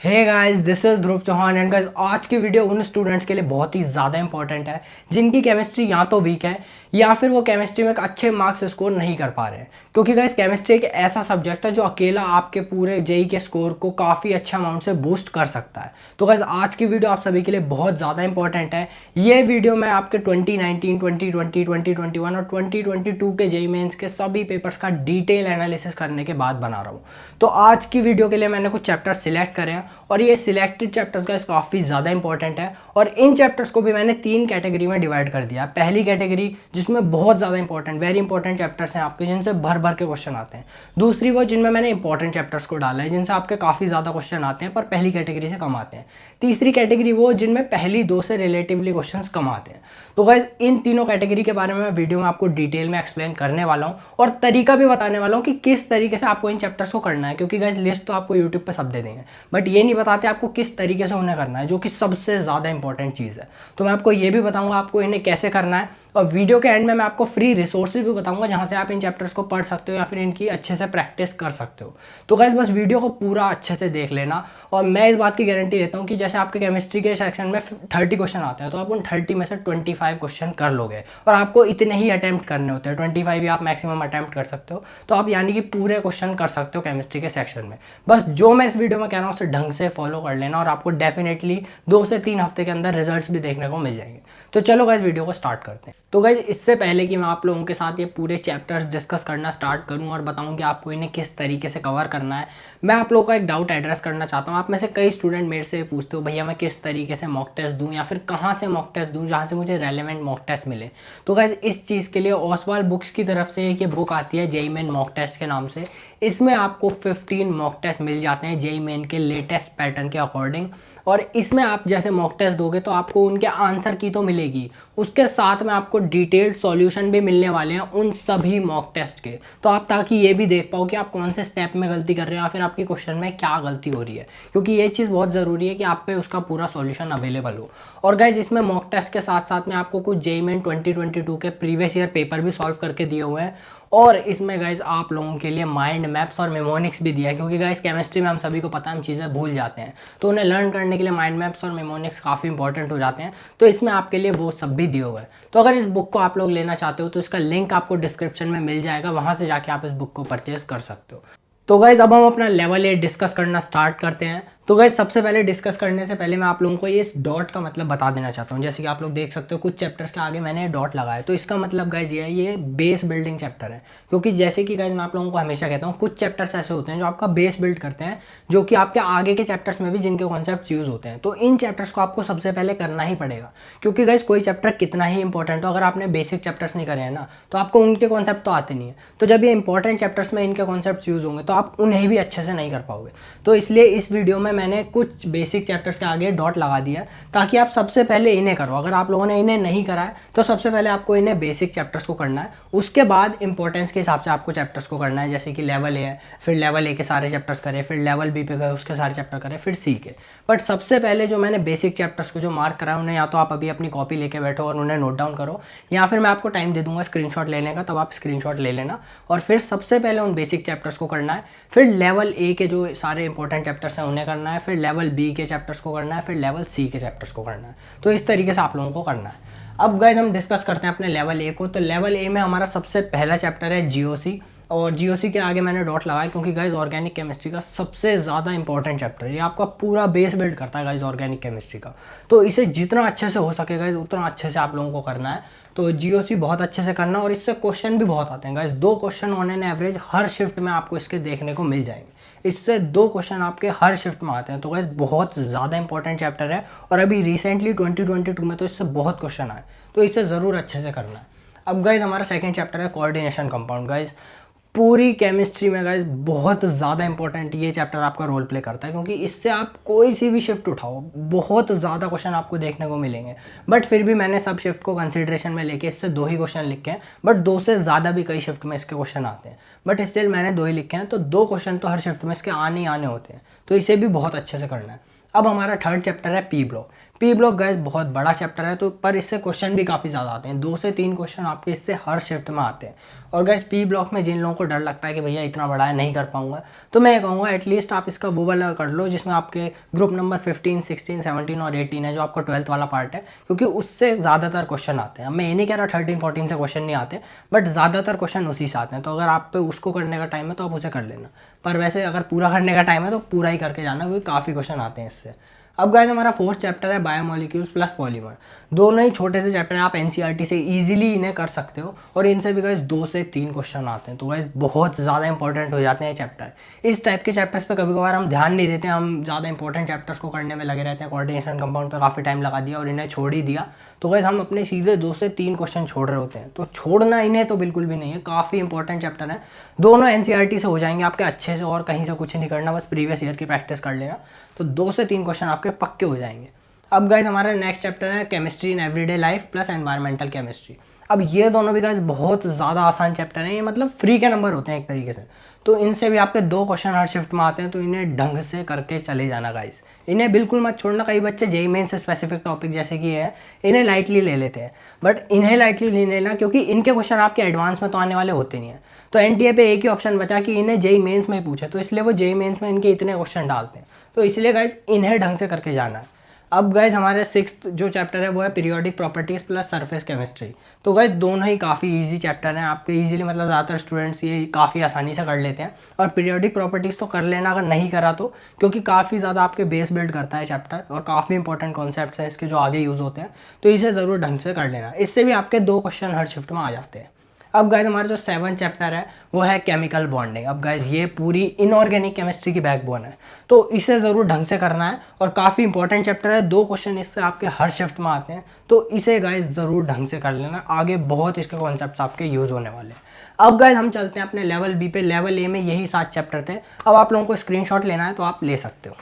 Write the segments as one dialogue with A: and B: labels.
A: Hey guys, this is Dhruv Chauhan and guys आज की video उन स्टूडेंट्स के लिए बहुत ही ज़्यादा इंपॉर्टेंट है जिनकी केमिस्ट्री या तो वीक है या फिर वो केमिस्ट्री में एक अच्छे मार्क्स स्कोर नहीं कर पा रहे हैं। क्योंकि गाइस केमिस्ट्री एक ऐसा सब्जेक्ट है जो अकेला आपके पूरे जेई के स्कोर को काफ़ी अच्छा अमाउंट से बूस्ट कर सकता है। तो गाइस आज की वीडियो आप सभी के लिए बहुत ज़्यादा इंपॉर्टेंट है। ये वीडियो मैं आपके 2019, 2020, 2021 और 2022 के जेई मेंस के सभी पेपर्स का डिटेल एनालिसिस करने के बाद बना रहा हूँ। तो आज की वीडियो के लिए मैंने कुछ चैप्टर सिलेक्ट करे हैं और ये सिलेक्टेड चैप्टर्स का काफ़ी ज़्यादा इंपॉर्टेंट है और इन चैप्टर्स को भी मैंने 3 कैटेगरी में डिवाइड कर दिया। पहली कैटेगरी जिसमें बहुत ज़्यादा इंपॉर्टेंट वेरी इंपॉर्टेंट चैप्टर्स हैं आपके, जिनसे भर भर के क्वेश्चन आते हैं। दूसरी वो जिनमें मैंने इंपॉर्टेंट चैप्टर्स को डाला है जिनसे आपके काफ़ी ज़्यादा क्वेश्चन आते हैं पर पहली कैटेगरी से कम आते हैं। तीसरी कैटेगरी वो जिनमें पहली 2 से रिलेटिवली क्वेश्चन कम आते हैं। तो गाइस इन तीनों कैटेगरी के बारे में मैं वीडियो में आपको डिटेल में एक्सप्लेन करने वाला हूँ और तरीका भी बताने वाला हूँ कि किस तरीके से आपको इन चैप्टर्स को करना है। क्योंकि गाइस लिस्ट तो आपको यूट्यूब पर सब दे देंगे बट ये नहीं बताते आपको किस तरीके से उन्हें करना है, जो कि सबसे ज़्यादा इंपॉर्टेंट चीज़ है। तो मैं आपको ये भी बताऊंगा आपको इन्हें कैसे करना है और वीडियो के एंड में मैं आपको फ्री रिसोर्सेज भी बताऊंगा जहां से आप इन चैप्टर्स को पढ़ सकते हो या फिर इनकी अच्छे से प्रैक्टिस कर सकते हो। तो गाइस बस वीडियो को पूरा अच्छे से देख लेना और मैं इस बात की गारंटी देता हूं कि जैसे आपके केमिस्ट्री के सेक्शन में 30 क्वेश्चन आते हैं तो आप उन 30 में से 25 क्वेश्चन कर लोगे और आपको इतने ही अटैम्प्ट करने होते हैं, 25 ही आप मैक्सिमम अटैम्प्ट कर सकते हो। तो आप यानी कि पूरे क्वेश्चन कर सकते हो केमिस्ट्री के सेक्शन में। बस जो मैं इस वीडियो में कह रहा हूँ उसे ढंग से फॉलो कर लेना और आपको डेफिनेटली 2 से 3 हफ्ते के अंदर रिजल्ट्स भी देखने को मिल जाएंगे। तो चलो गाइस वीडियो को स्टार्ट करते हैं। तो गाइस इससे पहले कि मैं आप लोगों के साथ ये पूरे चैप्टर्स डिस्कस करना स्टार्ट करूं और बताऊं कि आपको इन्हें किस तरीके से कवर करना है, मैं आप लोगों का एक डाउट एड्रेस करना चाहता हूं। आप में से कई स्टूडेंट मेरे से पूछते हो भैया मैं किस तरीके से मॉक टेस्ट दूं या फिर कहां से मॉक टेस्ट दूं जहां से मुझे रेलेवेंट मॉक टेस्ट मिले। तो गाइस इस चीज़ के लिए ओसवाल बुक्स की तरफ से एक ये बुक आती है जेई मेन मॉक टेस्ट के नाम से। इसमें आपको 15 मॉक टेस्ट मिल जाते हैं जेई मेन के लेटेस्ट पैटर्न के अकॉर्डिंग और इसमें आप जैसे मॉक टेस्ट दोगे तो आपको उनके आंसर की तो मिलेगी, उसके साथ में आपको डिटेल्ड सॉल्यूशन भी मिलने वाले हैं उन सभी मॉक टेस्ट के। तो आप ताकि ये भी देख पाओ कि आप कौन से स्टेप में गलती कर रहे हो या फिर आपके क्वेश्चन में क्या गलती हो रही है, क्योंकि ये चीज़ बहुत ज़रूरी है कि आप पे उसका पूरा सॉल्यूशन अवेलेबल हो। और गाइज इसमें मॉक टेस्ट के साथ साथ में आपको कुछ जेईई मेन 2022 के प्रीवियस ईयर पेपर भी सॉल्व करके दिए हुए हैं और इसमें गाइज आप लोगों के लिए माइंड मैप्स और मेमोनिक्स भी दिया है। क्योंकि गाइज केमिस्ट्री में हम सभी को पता है हम चीज़ें भूल जाते हैं, तो उन्हें लर्न करने के लिए माइंड मैप्स और मेमोनिक्स काफ़ी इंपॉर्टेंट हो जाते हैं। तो इसमें आपके लिए वो सब भी दिए हुए हैं। तो अगर इस बुक को आप लोग लेना चाहते हो तो इसका लिंक आपको डिस्क्रिप्शन में मिल जाएगा, वहाँ से जाके आप इस बुक को परचेज कर सकते हो। तो गाइज अब हम अपना लेवल 8 डिस्कस करना स्टार्ट करते हैं। तो गाइज सबसे पहले डिस्कस करने से पहले मैं आप लोगों को ये इस डॉट का मतलब बता देना चाहता हूँ। जैसे कि आप लोग देख सकते हो कुछ चैप्टर्स के आगे मैंने डॉट लगाया, तो इसका मतलब गाइज ये है ये बेस बिल्डिंग चैप्टर है। क्योंकि जैसे कि गाइज मैं आप लोगों को हमेशा कहता हूँ कुछ चैप्टर्स ऐसे होते हैं जो आपका बेस बिल्ड करते हैं, जो कि आपके आगे के चैप्टर्स में भी जिनके कॉन्सेप्ट यूज होते हैं। तो इन चैप्टर्स को आपको सबसे पहले करना ही पड़ेगा। क्योंकि गाइज कोई चैप्टर कितना ही इंपॉर्टेंट हो, अगर आपने बेसिक चैप्टर्स नहीं करे हैं ना तो आपको उनके कॉन्सेप्ट तो आते नहीं है। तो जब ये इंपॉर्टेंट चैप्टर्स में इनके कॉन्सेप्ट यूज होंगे तो आप उन्हें भी अच्छे से नहीं कर पाओगे। तो इसलिए इस वीडियो में मैंने कुछ बेसिक चैप्टर्स के आगे डॉट लगा दिया ताकि आप सबसे पहले इन्हें करो। अगर आप लोगों ने इन्हें नहीं करा है तो सबसे पहले आपको इन्हें बेसिक चैप्टर्स को करना है, उसके बाद इंपॉर्टेंस के हिसाब से आपको चैप्टर्स को करना है। जैसे कि लेवल ए है, फिर लेवल ए के सारे चैप्टर्स करें, फिर लेवल बी पे गए उसके सारे चैप्टर करें, फिर सी के। बट सबसे पहले जो मैंने बेसिक चैप्टर्स को जो मार्क करा है उन्हें या तो आप अभी अपनी कॉपी लेके बैठो और उन्हें नोट डाउन करो, या फिर मैं आपको टाइम दे दूंगा स्क्रीनशॉट लेने का, तब आप स्क्रीनशॉट ले लेना। और फिर सबसे पहले उन बेसिक चैप्टर्स को करना है, फिर लेवल ए के जो सारे इंपॉर्टेंट चैप्टर्स हैं उन्हें करना है, फिर लेवल बी के चैप्टर्स को करना है, फिर लेवल सी के चैप्टर्स को करना है। तो इस तरीके से आप लोगों को करना है। अब गाइज हम डिस्कस करते हैं अपने लेवल ए को। तो लेवल ए में हमारा सबसे पहला चैप्टर है जीओसी और जीओसी के आगे मैंने डॉट लगाया क्योंकि गाइज ऑर्गेनिक केमिस्ट्री का सबसे ज़्यादा इंपॉर्टेंट चैप्टर है। ये आपका पूरा बेस बिल्ड करता है गाइज ऑर्गेनिक केमिस्ट्री का। तो इसे जितना अच्छे से हो सके गाइज उतना अच्छे से आप लोगों को करना है। तो जीओसी बहुत अच्छे से करना और इससे क्वेश्चन भी बहुत आते हैं guys. 2 question on an average her shift में आपको इसके देखने को मिल जाएंगे। इससे 2 क्वेश्चन आपके हर शिफ्ट में आते हैं। तो गाइज बहुत ज़्यादा इंपॉर्टेंट चैप्टर है और अभी रिसेंटली 2022 में तो इससे बहुत क्वेश्चन आए, तो इसे ज़रूर अच्छे से करना है। अब गाइज हमारा सेकंड चैप्टर है कोऑर्डिनेशन कंपाउंड। गाइज पूरी केमिस्ट्री में गाइज बहुत ज़्यादा इंपॉर्टेंट ये चैप्टर आपका रोल प्ले करता है, क्योंकि इससे आप कोई सी भी शिफ्ट उठाओ बहुत ज़्यादा क्वेश्चन आपको देखने को मिलेंगे। बट फिर भी मैंने सब शिफ्ट को कंसिडरेशन में लेके इससे 2 ही क्वेश्चन लिखे हैं, बट 2 से ज़्यादा भी कई शिफ्ट में इसके क्वेश्चन आते हैं, बट स्टिल मैंने 2 ही लिखे हैं। तो 2 क्वेश्चन तो हर शिफ्ट में इसके आने ही आने होते हैं, तो इसे भी बहुत अच्छे से करना है। अब हमारा थर्ड चैप्टर है P block. P block guys बहुत बड़ा चैप्टर है, तो पर इससे क्वेश्चन भी काफ़ी ज़्यादा आते हैं, 2 से 3 क्वेश्चन आपके इससे हर शिफ्ट में आते हैं। और गाइस पी ब्लॉक में जिन लोगों को डर लगता है कि भैया इतना बड़ा है नहीं कर पाऊंगा, तो मैं कहूँगा एटलीस्ट आप इसका वो वाला कर लो जिसमें आपके ग्रुप नंबर 15, 16, 17 और 18 है, जो आपका 12th वाला पार्ट है, क्योंकि उससे ज़्यादातर क्वेश्चन आते हैं। अब मैं ये नहीं कह रहा 13, 14 से क्वेश्चन नहीं आते, बट ज़्यादातर क्वेश्चन उसी से आते हैं। तो अगर आप पे उसको करने का टाइम है तो आप उसे कर लेना, पर वैसे अगर पूरा करने का टाइम है तो पूरा ही करके जाना, क्योंकि काफ़ी क्वेश्चन आते हैं इससे। अब गाइस हमारा 4th चैप्टर है बायोमोलिक्यूल्स प्लस पॉलीमर। दोनों ही छोटे से चैप्टर हैं, आप एनसीईआरटी से इजीली इन्हें कर सकते हो, और इनसे भी गाइस 2 से 3 क्वेश्चन आते हैं। तो गाइस बहुत ज़्यादा इंपॉर्टेंट हो जाते हैं चैप्टर। इस टाइप के चैप्टर्स पे कभी कभार हम ध्यान नहीं देते, हम ज़्यादा इंपॉर्टेंट चैप्टर्स को करने में लगे रहते हैं, कोऑर्डिनेशन कंपाउंड पे काफ़ी टाइम लगा दिया और इन्हें छोड़ ही दिया, तो गाइस हम अपने सीधे 2 से 3 क्वेश्चन छोड़ रहे होते हैं। तो छोड़ना इन्हें तो बिल्कुल भी नहीं है, काफ़ी इंपॉर्टेंट चैप्टर है। दोनों एनसीईआरटी से हो जाएंगे आपके अच्छे से, और कहीं से कुछ नहीं करना, बस प्रीवियस ईयर की प्रैक्टिस कर लेना, तो 2 से 3 क्वेश्चन आपके पक्के हो जाएंगे। अब गाइस हमारा नेक्स्ट चैप्टर है chemistry in everyday life plus environmental chemistry. अब ये दोनों भी गाइस बहुत ज़्यादा आसान चैप्टर हैं, ये मतलब फ्री के नंबर होते हैं एक तरीके से, तो इनसे भी आपके 2 क्वेश्चन हर शिफ्ट में आते हैं, तो इन्हें ढंग से करके चले जाना गाइस, इन्हें बिल्कुल मत छोड़ना। कई बच्चे जेईई मेंस से स्पेसिफिक टॉपिक जैसे कि है, इन्हें लाइटली ले लेते हैं, बट इन्हें लाइटली नहीं लेना, क्योंकि इनके क्वेश्चन आपके एडवांस में तो आने वाले होते नहीं हैं। तो एनटीए पे एक ही ऑप्शन बचा कि इन्हें जेईई मेंस में ही पूछे, तो इसलिए वो जेईई मेंस में इनके इतने क्वेश्चन डालते हैं, तो इसलिए गाइस इन्हें ढंग से करके जाना है। अब गाइज हमारे 6th जो चैप्टर है वो है periodic properties plus surface chemistry. तो गाइज दोनों ही काफ़ी इजी चैप्टर हैं, आपके इजीली मतलब ज़्यादातर स्टूडेंट्स ये काफ़ी आसानी से कर लेते हैं। और पीरियोडिक प्रॉपर्टीज़ तो कर लेना अगर नहीं करा तो, क्योंकि काफ़ी ज़्यादा आपके बेस बिल्ड करता है चैप्टर, और काफ़ी इंपॉर्टेंट कॉन्सेप्ट्स हैं इसके जो आगे यूज़ होते हैं, तो इसे ज़रूर ढंग से कर लेना, इससे भी आपके 2 क्वेश्चन हर शिफ्ट में आ जाते हैं। अब गाइज हमारा जो 7th चैप्टर है वो है केमिकल बॉन्डिंग। अब गाइज ये पूरी इनऑर्गेनिक केमिस्ट्री की बैकबोन है, तो इसे ज़रूर ढंग से करना है, और काफ़ी इंपॉर्टेंट चैप्टर है, 2 क्वेश्चन इससे आपके हर शिफ्ट में आते हैं, तो इसे गाइज ज़रूर ढंग से कर लेना, आगे बहुत इसके कॉन्सेप्ट्स आपके यूज़ होने वाले हैं। अब गाइज हम चलते हैं अपने लेवल बी पे। लेवल ए में यही 7 चैप्टर थे। अब आप लोगों को स्क्रीनशॉट लेना है तो आप ले सकते हो।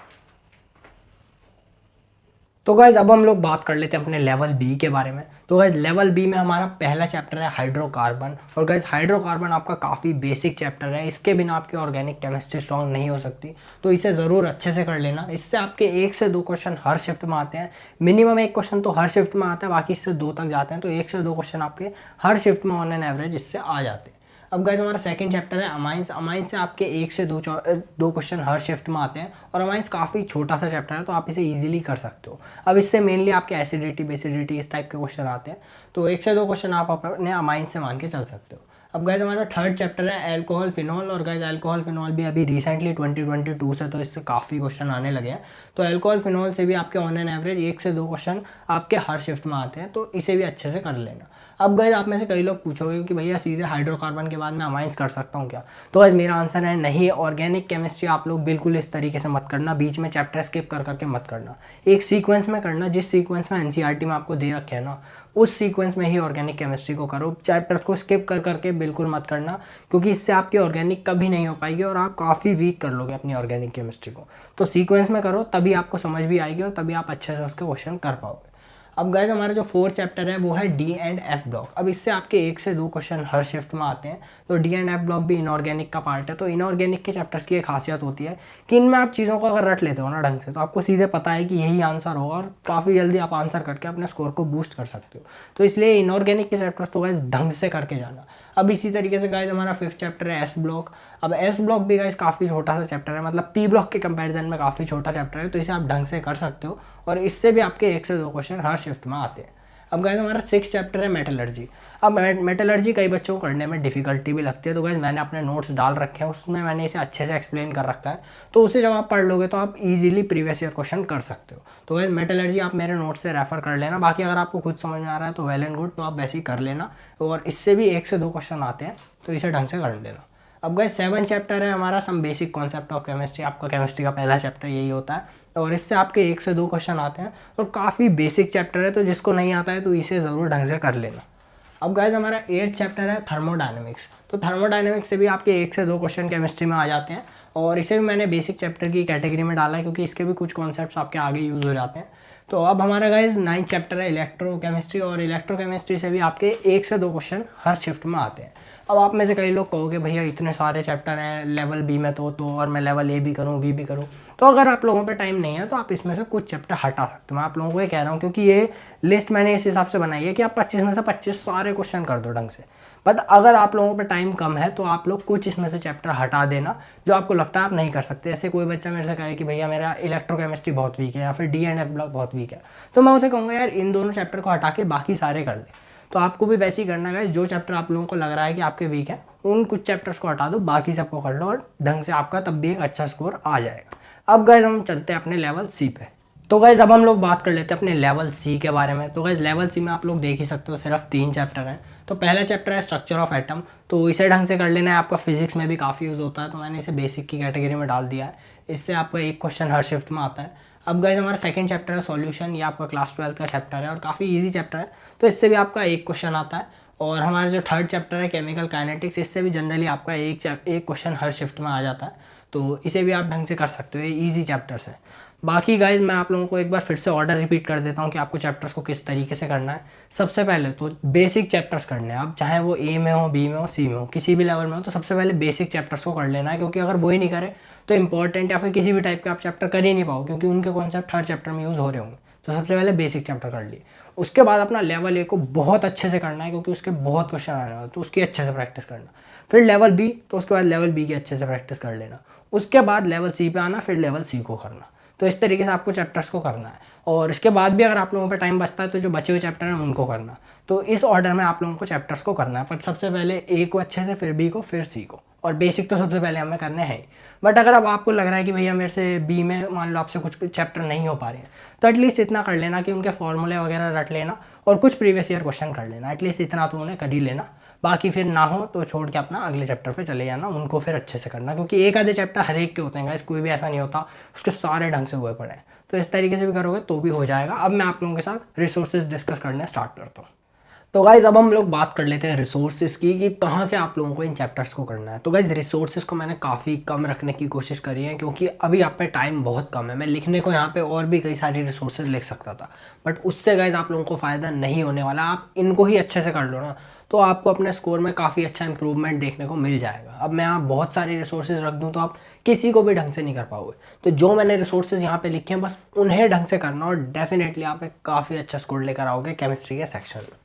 A: तो गाइज अब हम लोग बात कर लेते हैं अपने लेवल बी के बारे में। तो गाइज लेवल बी में हमारा पहला चैप्टर है हाइड्रोकार्बन, और गाइज हाइड्रोकार्बन आपका काफ़ी बेसिक चैप्टर है, इसके बिना आपकी ऑर्गेनिक केमिस्ट्री स्ट्रॉन्ग नहीं हो सकती, तो इसे ज़रूर अच्छे से कर लेना। इससे आपके 1 से 2 क्वेश्चन हर शिफ्ट में आते हैं, मिनिमम 1 क्वेश्चन तो हर शिफ्ट में आता है, बाकी इससे 2 तक जाते हैं, तो 1 से 2 क्वेश्चन आपके हर शिफ्ट में ऑन एन एवरेज इससे आ जाते हैं। अब गाइज हमारा सेकंड चैप्टर है अमाइंस। अमाइंस से आपके 1 से 2 क्वेश्चन हर शिफ्ट में आते हैं, और अमाइंस काफ़ी छोटा सा चैप्टर है, तो आप इसे इजीली कर सकते हो। अब इससे मेनली आपके एसिडिटी बेसिडिटी इस टाइप के क्वेश्चन आते हैं, तो 1 से 2 क्वेश्चन आप अपने अमाइंस से मान के चल सकते हो। अब गाइज हमारा 3rd चैप्टर है अल्कोहल फिनॉल, और गाइज अल्कोहल फिनॉल भी अभी रिसेंटली 2022 से तो इससे काफ़ी क्वेश्चन आने लगे हैं, तो अल्कोहल फिनॉल से भी आपके ऑन एन एवरेज 1 से 2 क्वेश्चन आपके हर शिफ्ट में आते हैं, तो इसे भी अच्छे से कर लेना। अब गाइज आप में से कई लोग पूछोगे कि भैया सीधे हाइड्रोकार्बन के बाद मैं अमाइंस कर सकता हूँ क्या? तो गाइज मेरा आंसर है नहीं। ऑर्गेनिक केमिस्ट्री आप लोग बिल्कुल इस तरीके से मत करना, बीच में चैप्टर स्किप कर करके मत करना, एक सीक्वेंस में करना, जिस सीक्वेंस में एनसीईआरटी में आपको दे रखे है ना, उस सीक्वेंस में ही ऑर्गेनिक केमिस्ट्री को करो, चैप्टर्स को स्किप कर करके बिल्कुल मत करना, क्योंकि इससे आपकी ऑर्गेनिक कभी नहीं हो पाएगी और आप काफ़ी वीक कर लोगे अपनी ऑर्गेनिक केमिस्ट्री को। तो सीक्वेंस में करो, तभी आपको समझ भी आएगी और तभी आप अच्छे से उसके क्वेश्चन कर पाओगे। अब गाइज हमारा जो 4th चैप्टर है वो है डी एंड एफ ब्लॉक। अब इससे आपके 1 से 2 क्वेश्चन हर शिफ्ट में आते हैं, तो डी एंड एफ ब्लॉक भी इनऑर्गेनिक का पार्ट है। तो इनऑर्गेनिक के चैप्टर्स की एक खासियत होती है कि इनमें आप चीज़ों को अगर रट लेते हो ना ढंग से, तो आपको सीधे पता है कि यही आंसर होगा, और काफ़ी जल्दी आप आंसर करके अपने स्कोर को बूस्ट कर सकते हो। तो इसलिए इनऑर्गेनिक के चैप्टर्स तो गाइज ढंग से करके जाना। अब इसी तरीके से गाइज हमारा 5th चैप्टर है एस ब्लॉक। अब एस ब्लॉक भी गाइज काफ़ी छोटा सा चैप्टर है, मतलब पी ब्लॉक के कंपैरिजन में काफ़ी छोटा चैप्टर है, तो इसे आप ढंग से कर सकते हो, और इससे भी आपके 1 से 2 क्वेश्चन हर शिफ्ट में आते हैं। अब गाइज हमारा 6th चैप्टर है मेटलर्जी। अब मेटलर्जी कई बच्चों को करने में डिफिकल्टी भी लगती है, तो गाइज मैंने अपने नोट्स डाल रखे हैं, उसमें मैंने इसे अच्छे से एक्सप्लेन कर रखा है, तो उसे जब आप पढ़ लोगे तो आप इजीली प्रीवियस ईयर क्वेश्चन कर सकते हो। तो गाइज मेटलर्जी आप मेरे नोट से रेफर कर लेना, बाकी अगर आपको खुद समझ में आ रहा है तो वेल एंड गुड, तो आप वैसे ही कर लेना, और इससे भी 1 से 2 क्वेश्चन आते हैं, तो इसे ढंग से कर लेना। अब गाइज 7th चैप्टर है हमारा some basic concept of chemistry. आपका केमिस्ट्री का पहला चैप्टर यही होता है, और इससे आपके 1 से 2 क्वेश्चन आते हैं, और काफ़ी बेसिक चैप्टर है, तो जिसको नहीं आता है तो इसे ज़रूर ढंग से कर लेना। अब गाइज हमारा 8th चैप्टर है थर्मोडायनेमिक्स। तो थर्मोडायनेमिक्स से भी आपके 1 से 2 क्वेश्चन केमिस्ट्री में आ जाते हैं, और इसे भी मैंने बेसिक चैप्टर की कैटेगरी में डाला है, क्योंकि इसके भी कुछ कॉन्सेप्ट्स आपके आगे यूज़ हो जाते हैं। तो अब हमारा गाइज 9th चैप्टर है इलेक्ट्रोकेमिस्ट्री, और इलेक्ट्रोकेमिस्ट्री से भी आपके 1 से 2 क्वेश्चन हर शिफ्ट में आते हैं। अब आप में से कई लोग कहोगे भैया इतने सारे चैप्टर हैं लेवल बी में, तो और मैं लेवल ए भी करूँ बी भी करूँ, तो अगर आप लोगों पे टाइम नहीं है तो आप इसमें से कुछ चैप्टर हटा सकते हो। मैं आप लोगों को ये कह रहा हूँ क्योंकि ये लिस्ट मैंने इस हिसाब से बनाई है कि आप 25 में से 25 सारे क्वेश्चन कर दो ढंग से। बट अगर आप लोगों पे टाइम कम है तो आप लोग कुछ इसमें से चैप्टर हटा देना जो आपको लगता है आप नहीं कर सकते। ऐसे कोई बच्चा मेरे से कहे कि भैया मेरा इलेक्ट्रोकेमिस्ट्री बहुत वीक है या फिर डी एंड एफ ब्लॉक बहुत वीक है, तो मैं उसे कहूँगा यार इन दोनों चैप्टर को हटा के बाकी सारे कर ले। तो आपको भी वैसे ही करना है, जो चैप्टर आप लोगों को लग रहा है कि आपके वीक है उन कुछ चैप्टर्स को हटा दो, बाकी सबको कर लो और ढंग से आपका तब भी एक अच्छा स्कोर आ जाएगा। अब गाइज हम चलते हैं अपने लेवल सी पे। तो गाइज अब हम लोग बात कर लेते हैं अपने लेवल सी के बारे में। तो गाइज लेवल सी में आप लोग देख ही सकते हो सिर्फ 3 चैप्टर हैं। तो पहला चैप्टर है स्ट्रक्चर ऑफ एटम, तो इसे ढंग से कर लेना है, आपका फिजिक्स में भी काफ़ी यूज़ होता है, तो मैंने इसे बेसिक की कैटेगरी में डाल दिया है। इससे आपका एक क्वेश्चन हर शिफ्ट में आता है। अब गाइज हमारा सेकंड चैप्टर है सॉल्यूशन, ये आपका क्लास 12 का चैप्टर है और काफ़ी इजी चैप्टर है, तो इससे भी आपका एक क्वेश्चन आता है। और हमारा जो थर्ड चैप्टर है केमिकल काइनेटिक्स, इससे भी जनरली आपका एक क्वेश्चन हर शिफ्ट में आ जाता है, तो इसे भी आप ढंग से कर सकते हो, ये ईजी चैप्टर्स है। बाकी गाइज मैं आप लोगों को एक बार फिर से ऑर्डर रिपीट कर देता हूँ कि आपको चैप्टर्स को किस तरीके से करना है। सबसे पहले तो बेसिक चैप्टर्स करने हैं, अब चाहे वो ए में हो, बी में हो, सी में हो, किसी भी लेवल में हो, तो सबसे पहले बेसिक चैप्टर्स को कर लेना है, क्योंकि अगर वो ही नहीं करे तो इंपॉर्टेंट या फिर किसी भी टाइप के आप चैप्टर कर ही नहीं पाओ, क्योंकि उनके कॉन्सेप्ट हर चैप्टर में यूज़ हो रहे होंगे। तो सबसे पहले बेसिक चैप्टर कर लिए, उसके बाद अपना लेवल ए को बहुत अच्छे से करना है, क्योंकि उसके बहुत क्वेश्चन आने वाले, तो उसकी अच्छे से प्रैक्टिस करना। फिर लेवल बी, तो उसके बाद लेवल बी की अच्छे से प्रैक्टिस कर लेना। उसके बाद लेवल सी पे आना, फिर लेवल सी को करना। तो इस तरीके से आपको चैप्टर्स को करना है। और इसके बाद भी अगर आप लोगों पर टाइम बचता है तो जो बचे हुए चैप्टर हैं उनको करना। तो इस ऑर्डर में आप लोगों को चैप्टर्स को करना है, पर सबसे पहले ए को अच्छे से, फिर बी को, फिर सी को, और बेसिक तो सबसे पहले हमें करने हैं। बट अगर अब आपको लग रहा है कि भैया मेरे से बी में मान लो आपसे कुछ चैप्टर नहीं हो पा रहे हैं, तो एटलीस्ट इतना कर लेना कि उनके फॉर्मूले वगैरह रट लेना और कुछ प्रीवियस ईयर क्वेश्चन कर लेना। एटलीस्ट इतना तो उन्हें कर ही लेना। बाकी फिर ना हो तो छोड़ के अपना अगले चैप्टर पे चले जाना, उनको फिर अच्छे से करना, क्योंकि एक आधे चैप्टर हर एक के होते हैं गाइस, कोई भी ऐसा नहीं होता उसके सारे ढंग से हुए पड़े हैं। तो इस तरीके से भी करोगे तो भी हो जाएगा। अब मैं आप लोगों के साथ रिसोर्सेज डिस्कस करने स्टार्ट करता हूँ। तो गाइज अब हम लोग बात कर लेते हैं रिसोर्सेज की, कि कहाँ से आप लोगों को इन चैप्टर्स को करना है। तो गाइज रिसोर्सेज को मैंने काफ़ी कम रखने की कोशिश करी है, क्योंकि अभी आप पे टाइम बहुत कम है। मैं लिखने को यहाँ पे और भी कई सारी रिसोर्सेज लिख सकता था, बट उससे गाइज आप लोगों को फ़ायदा नहीं होने वाला। आप इनको ही अच्छे से कर लो ना, तो आपको अपने स्कोर में काफ़ी अच्छा इंप्रूवमेंट देखने को मिल जाएगा। अब मैं यहाँ बहुत सारी रिसोर्सेज रख दूँ तो आप किसी को भी ढंग से नहीं कर पाओगे। तो जो मैंने रिसोर्सेज यहाँ पे लिखे हैं बस उन्हें ढंग से करना, और डेफिनेटली आप एक काफ़ी अच्छा स्कोर लेकर आओगे केमिस्ट्री के सेक्शन में।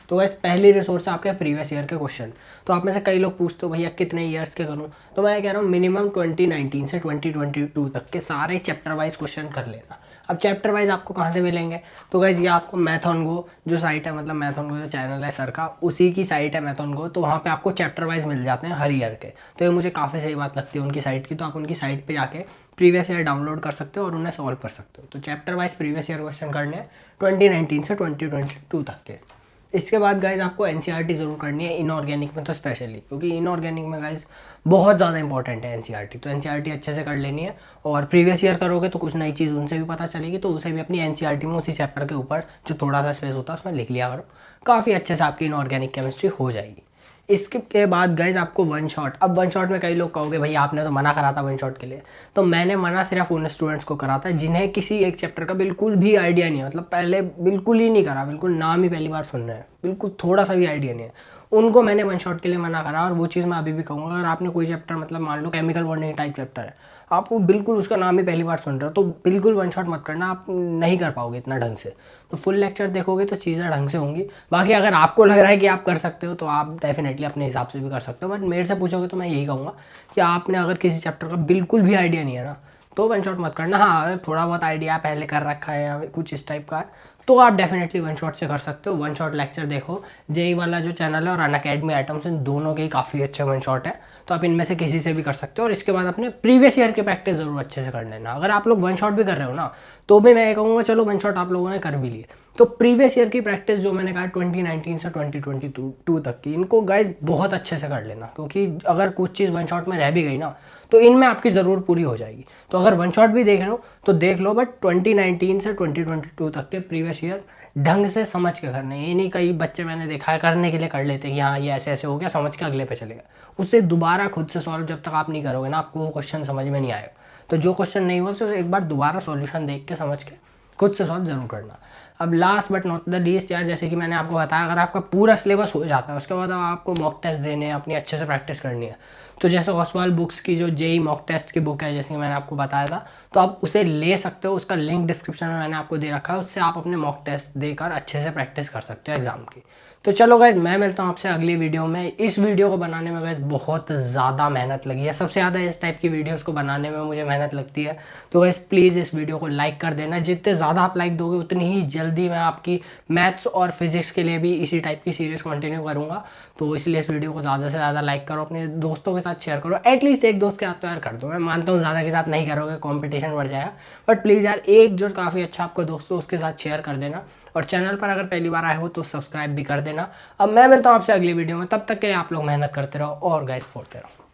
A: तो वैसे पहली रिसोर्स है आपके प्रीवियस ईयर के क्वेश्चन। तो आप में से कई लोग पूछते हो भैया कितने ईयर्स के करूँ, तो मैं कह रहा हूँ मिनिमम 2019 से 2022 तक के सारे चैप्टर वाइज क्वेश्चन कर लेना। अब चैप्टर वाइज आपको कहाँ से मिलेंगे, तो गाइज ये आपको मैथन गो जो साइट है, मतलब मैथन गो जो चैनल है सर का, उसी की साइट है मैथन गो, तो वहाँ पे आपको चैप्टर वाइज मिल जाते हैं हर ईयर के। तो ये मुझे काफ़ी सही बात लगती है उनकी साइट की। तो आप उनकी साइट पर जाके प्रीवियस ईयर डाउनलोड कर सकते हो और उन्हें सॉल्व कर सकते हो। तो chapter wise previous year question करने हैं 2019 से 2022 तक के। इसके बाद गाइज आपको एनसीईआरटी ज़रूर करनी है, इनऑर्गेनिक में तो स्पेशली, क्योंकि इनऑर्गेनिक में गाइज बहुत ज़्यादा इंपॉर्टेंट है एनसीईआरटी। तो एनसीईआरटी अच्छे से कर लेनी है, और प्रीवियस ईयर करोगे तो कुछ नई चीज़ उनसे भी पता चलेगी, तो उसे भी अपनी एनसीईआरटी में उसी चैप्टर के ऊपर जो थोड़ा सा स्पेस होता है उसमें लिख लिया करो। काफ़ी अच्छे से आपकी इनऑर्गेनिक केमिस्ट्री हो जाएगी। इसके बाद गाइज आपको वन शॉट। अब वन शॉट में कई लोग कहोगे भैया आपने तो मना करा था वन शॉट के लिए, तो मैंने मना सिर्फ उन स्टूडेंट्स को करा था जिन्हें किसी एक चैप्टर का बिल्कुल भी आइडिया नहीं है, मतलब पहले बिल्कुल ही नहीं करा, बिल्कुल नाम ही पहली बार सुन रहे हैं, बिल्कुल थोड़ा सा भी आइडिया नहीं है, उनको मैंने वन शॉट के लिए मना करा। और वो चीज़ मैं अभी भी कहूँगा, अगर आपने कोई चैप्टर, मतलब मान लो केमिकल बॉन्डिंग टाइप चैप्टर है, आप वो बिल्कुल उसका नाम ही पहली बार सुन रहे हो, तो बिल्कुल वन शॉट मत करना, आप नहीं कर पाओगे इतना ढंग से। तो फुल लेक्चर देखोगे तो चीज़ें ढंग से होंगी। बाकी अगर आपको लग रहा है कि आप कर सकते हो तो आप डेफिनेटली अपने हिसाब से भी कर सकते हो, बट मेरे से पूछोगे तो मैं यही कहूँगा कि आपने अगर किसी चैप्टर का बिल्कुल भी आइडिया नहीं है ना, तो वन शॉट मत करना। हाँ, अगर थोड़ा बहुत आइडिया पहले कर रखा है या कुछ इस टाइप का है तो आप डेफिनेटली वन शॉट से कर सकते हो। वन शॉट लेक्चर देखो, जेई वाला जो चैनल है और अनअकैडमी आइटम्स, इन दोनों के काफ़ी अच्छे वन शॉट है, तो आप इनमें से किसी से भी कर सकते हो। और इसके बाद अपने प्रीवियस ईयर के प्रैक्टिस जरूर अच्छे से कर लेना। अगर आप लोग वन शॉट भी कर रहे हो ना, तो भी मैं ये कहूँगा चलो वन शॉट आप लोगों ने कर भी लिए, तो प्रीवियस ईयर की प्रैक्टिस जो मैंने कहा 2019 से 2022 तक की, इनको गाइज बहुत अच्छे से कर लेना, क्योंकि अगर कुछ चीज़ वन शॉट में रह भी गई ना तो इनमें आपकी ज़रूर पूरी हो जाएगी। तो अगर वन शॉट भी देख रहे हो तो देख लो, बट 2019 से 2022 तक के प्रीवियस ईयर ढंग से समझ के करने। ये नहीं, कई बच्चे मैंने देखा है करने के लिए कर लेते हैं कि हाँ ये ऐसे ऐसे हो गया, समझ के अगले पे चलेगा, उससे दोबारा खुद से सॉल्व जब तक आप नहीं करोगे ना, आपको वो क्वेश्चन समझ में नहीं आएगा। तो जो क्वेश्चन नहीं हुआ उसे एक बार दोबारा सॉल्यूशन देख के समझ के खुद से सॉल्व जरूर करना। अब last but not the least यार, जैसे कि मैंने आपको बताया, अगर आपका पूरा सिलेबस हो जाता है उसके बाद अब आपको मॉक टेस्ट देने हैं, अपनी अच्छे से प्रैक्टिस करनी है। तो जैसे ओसवाल बुक्स की जो जेई मॉक टेस्ट की बुक है, जैसे कि मैंने आपको बताया था, तो आप उसे ले सकते हो। उसका लिंक डिस्क्रिप्शन में मैंने आपको दे रखा है, उससे आप अपने मॉक टेस्ट देकर अच्छे से प्रैक्टिस कर सकते हो एग्जाम की। तो चलो गाइज, मैं मिलता हूँ आपसे अगली वीडियो में। इस वीडियो को बनाने में गाइज बहुत ज़्यादा मेहनत लगी है, सबसे ज़्यादा इस टाइप की वीडियोस को बनाने में मुझे मेहनत लगती है। तो गाइज प्लीज़ इस वीडियो को लाइक कर देना, जितने ज़्यादा आप लाइक दोगे उतनी ही जल्दी मैं आपकी मैथ्स और फिजिक्स के लिए भी इसी टाइप की सीरीज़ कंटिन्यू करूँगा। तो इसलिए इस वीडियो को ज़्यादा से ज़्यादा लाइक करो, अपने दोस्तों के साथ शेयर करो, एटलीस्ट एक दोस्त के साथ तो यार कर दो। मैं मानता हूँ ज़्यादा के साथ नहीं करोगे, कॉम्पिटिशन बढ़ जाएगा, बट प्लीज़ यार एक जो काफ़ी अच्छा आपका दोस्त हो उसके साथ शेयर कर देना। और चैनल पर अगर पहली बार आए हो तो सब्सक्राइब भी कर देना। अब मैं मिलता हूँ आपसे अगली वीडियो में, तब तक के लिए आप लोग मेहनत करते रहो और गाइस फोड़ते रहो।